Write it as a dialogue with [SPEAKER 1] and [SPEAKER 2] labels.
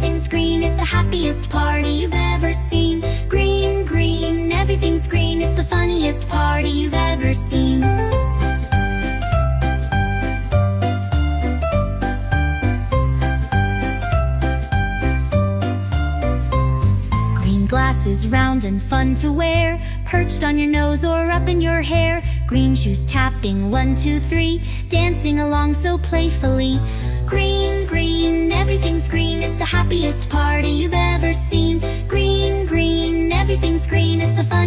[SPEAKER 1] everything's green, it's the happiest party you've ever seen. Green, green, everything's green, it's the funniest party you've ever seen. Green glasses, round and fun to wear, perched on your nose or up in your hair. Green shoes tapping 1, 2, 3, dancing along so playfully. Green, green, everything's green, it's the happiest party you've ever seen. Green, green, everything's green, it's the fun